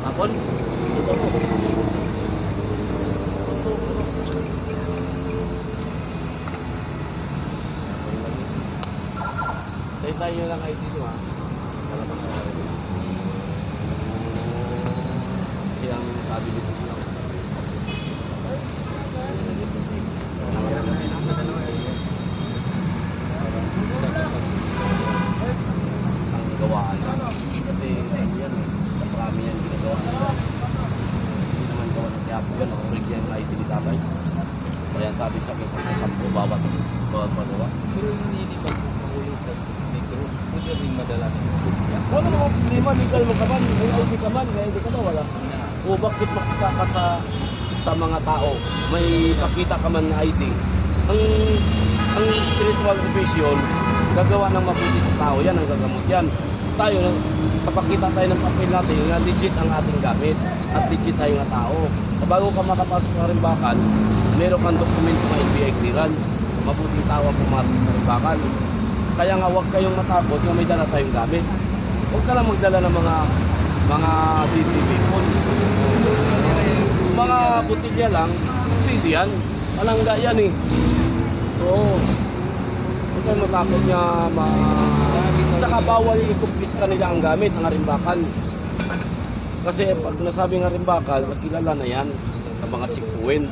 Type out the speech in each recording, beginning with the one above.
Tapon? Ito mo. Tayo lang ID nyo ha. Para masaya. Kasi ang sabi dito lang. Isang gawaan lang. Kasi yan, sa marami yan ginagawa. Hindi naman gawa ng Quiapo yan. Orig yan ID ni tatay. Kaya sabi sa akin, 10 bawat pagawa. Pero yung nilipag kung mahulog ka, may cross, pwede rin madala ng mga. Wala naman problema, legal mo ka man, may ID ka man, may ID ka ba, wala. O bakit masita ka sa mga tao, may pakita ka man na ID. Ang spiritual division, gagawa ng mabuti sa tao, yan ang gagamot yan. Tayo, kapakita tayo ng papel natin na legit ang ating gamit at legit tayo nga tao. Bago ka makapasok ng Rimbacan, meron kang dokumento ng NBI clearance. Mabuting tao ang pumasok sa Rimbacan. Kaya nga huwag kayong matakot na may dala tayong gamit. Huwag ka lang magdala ng mga DTV phone. Mga butilya lang, pwede yan. Palangga yan eh. Oo. Huwag kayong matakot nga Tsaka bawal i-confisca nila ang gamit, ang Rimbacan. Kasi pag nasabi ng Rimbacan, kilala na yan sa mga checkpoint.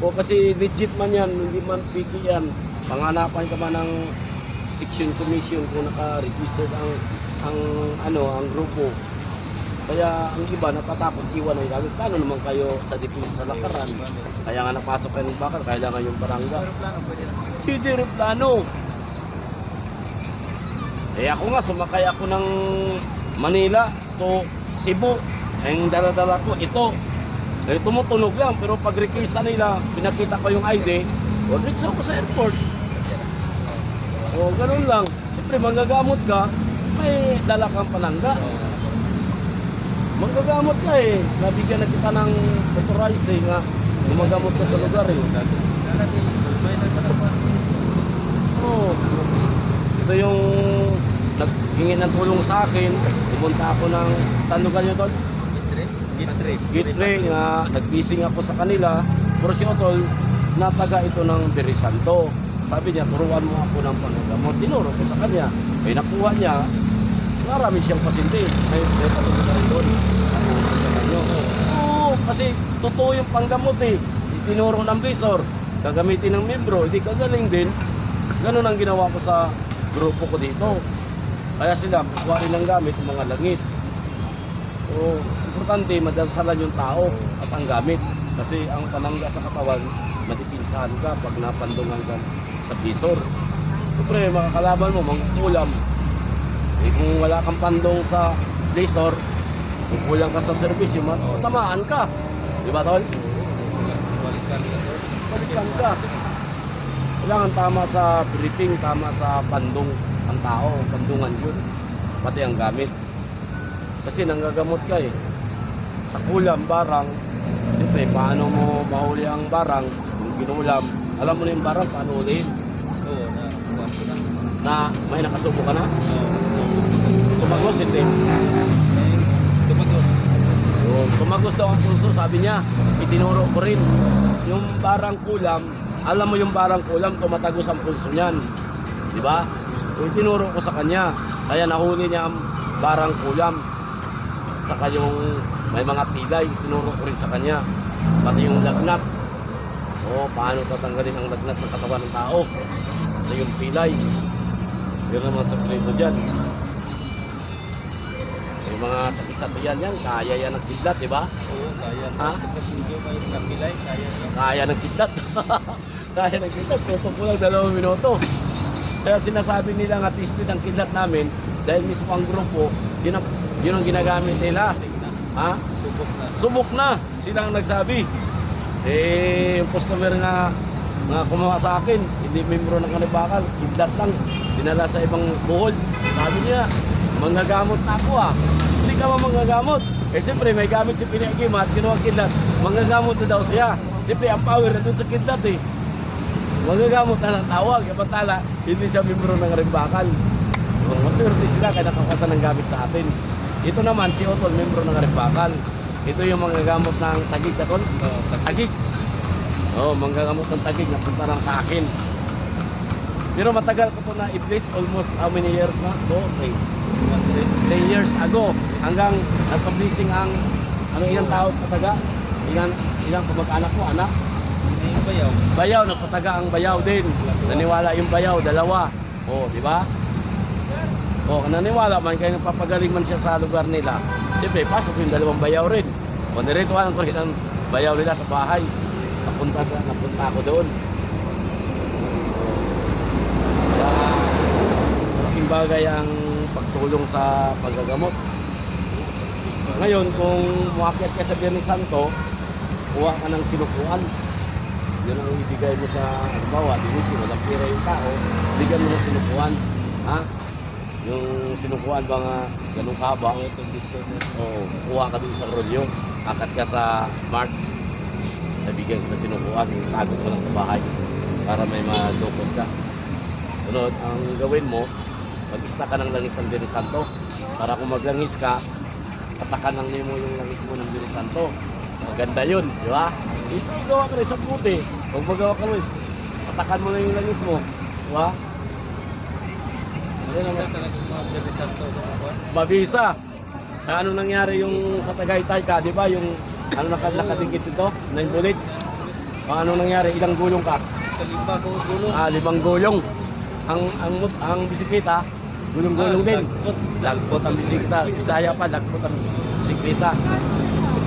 O kasi legit man yan, hindi man piki yan. Panganapan ka man ng section commission kung naka-registered ang grupo. Kaya ang iba natatakot iwan ng gamit. Paano naman kayo sa depensa sa lakaran? Kaya nga napasok kayo ng bakal, kailangan yung barangga. Hindi rin plano. Eh ako nga, sumakay ako ng Manila to Cebu. Ang dala-dala ko, ito. Eh, tumutunog lang, pero pag requesta nila, pinakita ko yung ID, o reach ako sa airport. O ganun lang. Siyempre, manggagamot ka, may dala kang panangga. Manggagamot ka eh. Nabigyan na kita ng authorizing nga, gumagamot ka sa lugar eh. Oh, ito yung naghingi ng tulong sa akin. Pumunta ako ng, saan lugar nyo tol? Gitre nga, nag-bising ako sa kanila. Pero si Otol, nataga ito ng Berisanto. Sabi niya, turuan mo ako ng panggagamot. Tinuro ko sa kanya. Ay nakuha niya, marami siyang pasyente. May pasyente ka rin doon. Oo, kasi totoo yung panggamot eh. Itinuro ng visor, gagamitin ng membro, hindi kagaling din. Ganun ang ginawa ko sa grupo ko dito. Kaya sila, kuha rin ng gamit ng mga langis. So, importante, madasalan yung tao at ang gamit. Kasi ang panangga sa katawan, matipinsahan ka pag napandungan ka sa visor. Siyempre, makakalaban mo, mangkukulam. Eh, kung wala kang pandong sa visor, kung kulang ka sa servisyo, tamaan ka. Di ba, tol? Balikan ka. Kailangan tama sa briefing, tama sa pandong ang tao, pandungan yun. Pati ang gamit. Kasi nanggagamot ka eh. Sa kulam, barang, siyempre, paano mo mahuli ang barang kung kinulam? Alam mo na yung barang, paano ulihin? Oo, nakuha ko na. Na may nakasubo ka na? Tumagos, hindi. Tumagos. Tumagos daw ang pulso, sabi niya. Itinuro ko rin. Yung barang kulam, alam mo yung barang kulam, tumatagos ang pulso niyan. Di ba? Itinuro ko sa kanya. Kaya nahuli niya ang barang kulam. Saka yung may mga pilay, tinuro ko rin sa kanya. Pati yung lagnat. O, paano tatanggalin ang lagnat ng katawan ng tao? Ito yung pilay. Yun naman sekreto dyan. May mga sakit sa tiyan yan, kaya yan ng kidlat, di ba? Oo, kaya. Ha? Kasi hindi ko kayo nakapilay, kaya. Kaya ng kidlat. Kaya ng kidlat, tutok ko lang 2 minuto. Kaya sinasabi nila nga tested ang kidlat namin dahil mismo ang grupo, yun ang ginagamit nila. Ha? Subok na. Subok na, sila ang nagsabi. Eh, yung customer na kumuha sa akin, hindi membro ng Kanibakal, kidlat lang, dinala sa ibang buhol. Sabi niya, manggagamot na ako ah. Hindi ka manggagamot. Eh siyempre may gamit si Pinagimat, kinuha kidlat, manggagamot na daw siya. Siyempre ang power na dun sa kidlat eh. Manggagamot na lang tawag, kapantala, hindi siya membro ng Rimbakan. Maswerte sila kaya nakakasan ng gamit sa atin. Ito naman si Otol, membro ng Rimbakan. Ito yung manggagamot ng tagig, Otol? Tagig. Manggagamot ng tagig, napunta lang sa akin. Pero matagal ko ito na i-place, almost how many years na? 3 years ago. Hanggang nagpa-blessing ang ilang tao pataga? Ilang kamag-anak mo, anak? Yung bayaw. Bayaw, nagpataga ang bayaw din. Naniwala yung bayaw, dalawa. Di ba? Naniwala man, kaya nagpapagaling man siya sa lugar nila. Siyempre, pasok yung dalawang bayaw rin. Niretuanan ko rin ang bayaw nila sa bahay. Napunta ako doon. Kaya, malaking bagay ang pagtulong sa paggagamot. Ngayon, kung muakyat ka sa Biyernes Santo, kuha ka ng sinukuan. Yun ang ibigay mo sa, halimbawa, dinisi, walang pira yung tao, bigyan mo ng sinukuan. Yung sinukuan ba nga ganun kaba? Kuha ka doon sa rolyo, akat ka sa March, nabigyan ka ng sinukuan, tago ka lang sa bahay para may madukot ka. Sunod, ang gawin mo, mag-ista ka ng langis ng Biyernes Santo. Para kung maglangis ka, patakan ng nemo yung langis mo ng Biyernes Santo. Maganda yun, di ba? Ito, gawa ka rin sa puti. Huwag magawa ka rin, patakan mo na yung langis mo. Di ba? Isa talagang mga Biyernes Santo. Mabisa. Ano nangyari yung sa Tagaytay ka, di ba? Yung nakadingkit ito, 9 bullets. Ano nangyari? Ilang gulong ka? 5 gulong. 5 gulong. Ang bisikleta, gulong-gulong din. Lagpot ang bisikleta. Bisaya pa, lagpot ang bisikleta.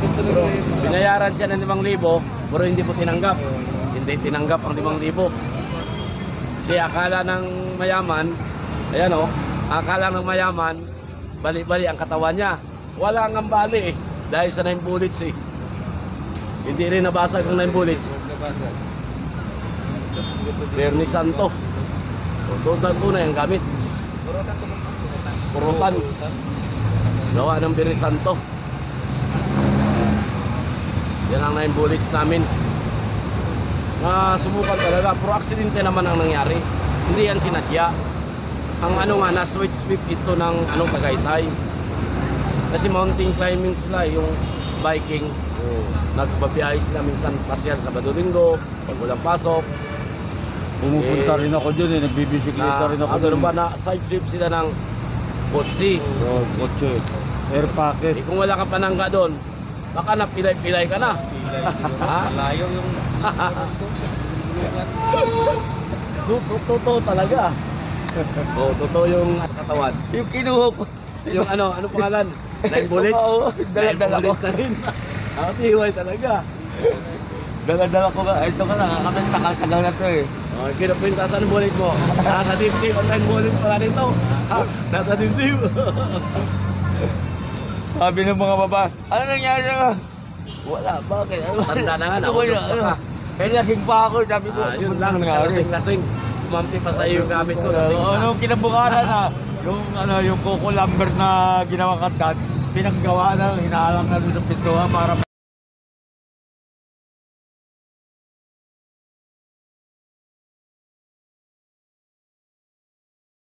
Pero binayaran siya ng 5,000, pero hindi po tinanggap. Hindi tinanggap ang 5,000. Kasi akala ng mayaman, ayan akala ng mayaman, bali-bali ang katawan niya. Wala nga bali dahil sa 9 bullets eh. Hindi rin nabasag ang 9 bullets. Biyernes Santo. Tunay ang gamit. Purutan. Gawa ng Biyernes Santo. Yan ang 9 bullets namin. Subukan talaga. Pero aksidente naman ang nangyari. Hindi yan sinadya. Ang na-switch sweep ito ng Tagaytay. Kasi mountain climbing sila, yung biking. Nagbabiyahe sila minsan pasyal Sabado Linggo, pag walang pasok. Pumupunta rin ako dyan nagbibisikleta rin ako dyan. Ba na side sweep sila ng kotse. Kotse. Air packet. Kung wala kang panangga doon, baka napilay-pilay ka na. Malayo yung Totoo talaga. Totoo yung katawan. Yung kinuha ko. Yung ano pangalan? 9 bullets? Oo, dala-dala ko. 9 bullets na rin. Tiway talaga. Dala-dala ko nga. Ito ka na, tagal na to eh. Kinapintasan ng bullets mo. Nasa dibdib. Ang 9 bullets pala nito. Nasa dibdib. Sabi ng mga baba, ano nangyari na? Wala, bakit? Tanda na nga, Ano nahulog ba ka pa. Eh, lasing pa ako. Sabi ko, Yun lang, nakalasing-lasing. Umamti pa sa iyo yung gamit ko. Lasing na. Ano kinabukasan na? Yung Coco Lambert na ginawa kantat, pinaggawa na, hinahalang na doon sa pintuan para